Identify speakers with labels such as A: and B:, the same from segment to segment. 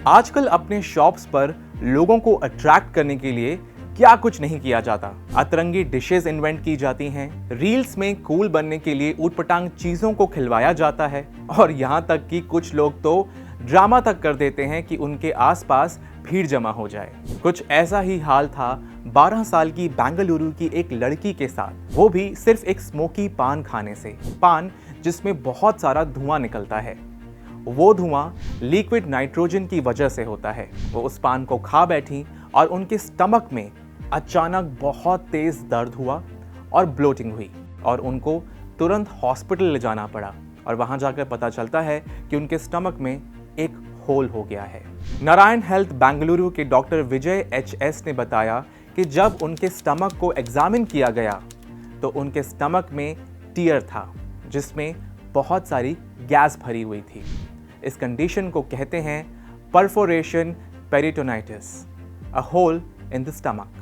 A: आजकल अपने शॉप्स पर लोगों को अट्रैक्ट करने के लिए क्या कुछ नहीं किया जाता। अतरंगी डिशेस इन्वेंट की जाती हैं, रील्स में कूल बनने के लिए ऊटपटांग चीजों को खिलवाया जाता है और यहाँ तक कि कुछ लोग तो ड्रामा तक कर देते हैं कि उनके आसपास भीड़ जमा हो जाए। कुछ ऐसा ही हाल था 12 साल की बेंगलुरु की एक लड़की के साथ, वो भी सिर्फ एक स्मोकी पान खाने से। पान जिसमें बहुत सारा धुआं निकलता है, वो धुआं लिक्विड नाइट्रोजन की वजह से होता है। वो उस पान को खा बैठी और उनके स्टमक में अचानक बहुत तेज दर्द हुआ और ब्लोटिंग हुई और उनको तुरंत हॉस्पिटल ले जाना पड़ा और वहां जाकर पता चलता है कि उनके स्टमक में एक होल हो गया है। नारायण हेल्थ बेंगलुरु के डॉक्टर विजय एच.एस. ने बताया कि जब उनके स्टमक को एग्जामिन किया गया तो उनके स्टमक में टीयर था जिसमें बहुत सारी गैस भरी हुई थी। इस कंडीशन को कहते हैं perforation peritonitis, a hole in the stomach.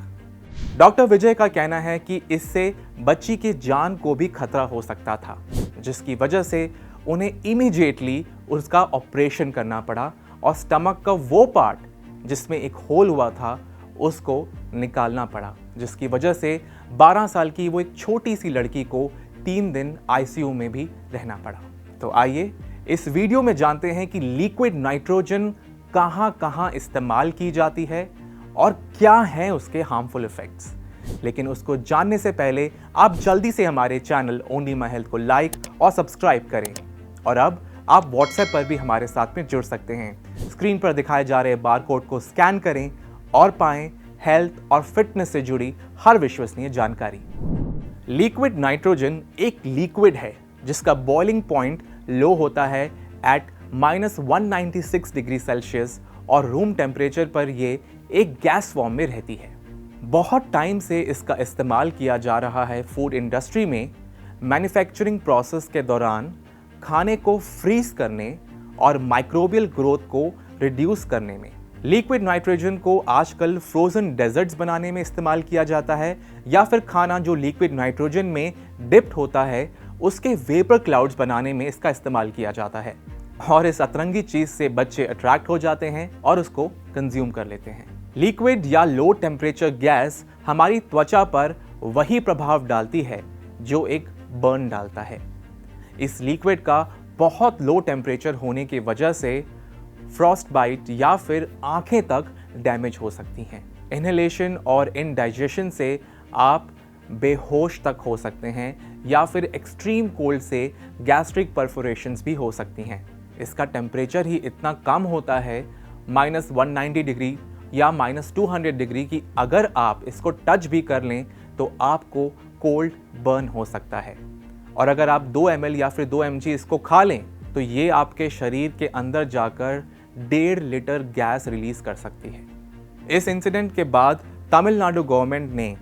A: Doctor Vijay का कहना है कि इससे बच्ची की जान को भी खतरा हो सकता था, जिसकी वजह से उन्हें इमीडिएटली उसका ऑपरेशन करना पड़ा और स्टमक का वो पार्ट जिसमें एक होल हुआ था उसको निकालना पड़ा, जिसकी वजह से 12 साल की वो एक छोटी सी लड़की को 3 दिन आईसीयू में भी रहना पड़ा। तो आइए इस वीडियो में जानते हैं कि लिक्विड नाइट्रोजन कहां इस्तेमाल की जाती है और क्या हैं उसके हार्मफुल इफेक्ट्स। लेकिन उसको जानने से पहले आप जल्दी से हमारे चैनल ओनली माय हेल्थ को लाइक और सब्सक्राइब करें। और अब आप व्हाट्सएप पर भी हमारे साथ में जुड़ सकते हैं। स्क्रीन पर दिखाए जा रहे बारकोड को स्कैन करें और पाएं हेल्थ और फिटनेस से जुड़ी हर विश्वसनीय जानकारी। लिक्विड नाइट्रोजन एक लिक्विड है जिसका बॉइलिंग पॉइंट लो होता है एट -196 डिग्री सेल्सियस और रूम टेम्परेचर पर ये एक गैस फॉर्म में रहती है। बहुत टाइम से इसका इस्तेमाल किया जा रहा है फूड इंडस्ट्री में मैन्युफैक्चरिंग प्रोसेस के दौरान खाने को फ्रीज करने और माइक्रोबियल ग्रोथ को रिड्यूस करने में। लिक्विड नाइट्रोजन को आजकल फ्रोजन डेजर्ट्स बनाने में इस्तेमाल किया जाता है या फिर खाना जो लिक्विड नाइट्रोजन में डिप्ट होता है उसके वेपर क्लाउड्स बनाने में इसका इस्तेमाल किया जाता है। और इस अतरंगी चीज से बच्चे अट्रैक्ट हो जाते हैं और उसको कंज्यूम कर लेते हैं। लिक्विड या लो टेम्परेचर गैस हमारी त्वचा पर वही प्रभाव डालती है जो एक बर्न डालता है। इस लिक्विड का बहुत लो टेम्परेचर होने की वजह से फ्रॉस्ट बाइट या फिर आंखें तक डैमेज हो सकती हैं। इनहेलेशन और इनडाइजेशन से आप बेहोश तक हो सकते हैं या फिर एक्सट्रीम कोल्ड से गैस्ट्रिक परफोरेशंस भी हो सकती हैं। इसका टेम्परेचर ही इतना कम होता है -190 डिग्री या -200 डिग्री की अगर आप इसको टच भी कर लें तो आपको कोल्ड बर्न हो सकता है। और अगर आप 2 ml या फिर 2 mg इसको खा लें तो ये आपके शरीर के अंदर जाकर 1.5 लीटर गैस रिलीज कर सकती है। इस इंसिडेंट के बाद तमिलनाडु गवर्नमेंट ने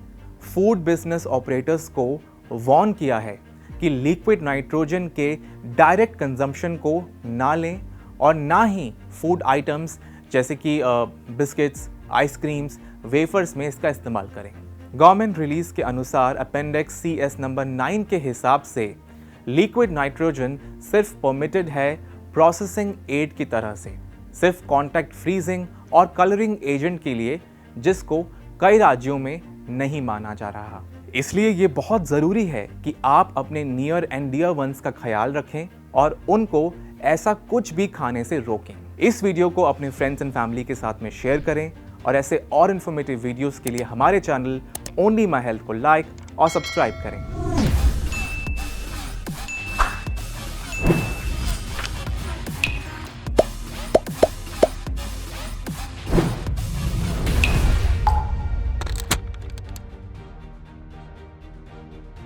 A: फूड बिजनेस ऑपरेटर्स को वार्न किया है कि लिक्विड नाइट्रोजन के डायरेक्ट कंजम्पशन को ना लें और ना ही फूड आइटम्स जैसे कि बिस्किट्स, आइसक्रीम्स, वेफर्स में इसका इस्तेमाल करें। गवर्नमेंट रिलीज के अनुसार अपेंडिक्स CS नंबर 9 के हिसाब से लिक्विड नाइट्रोजन सिर्फ परमिटेड है प्रोसेसिंग एड की तरह से, सिर्फ कॉन्टैक्ट फ्रीजिंग और कलरिंग एजेंट के लिए, जिसको कई राज्यों में नहीं माना जा रहा। इसलिए ये बहुत ज़रूरी है कि आप अपने नियर एंड डियर वंस का ख्याल रखें और उनको ऐसा कुछ भी खाने से रोकें। इस वीडियो को अपने फ्रेंड्स एंड फैमिली के साथ में शेयर करें और ऐसे और इन्फॉर्मेटिव वीडियोस के लिए हमारे चैनल ओनली माय हेल्थ को लाइक और सब्सक्राइब करें।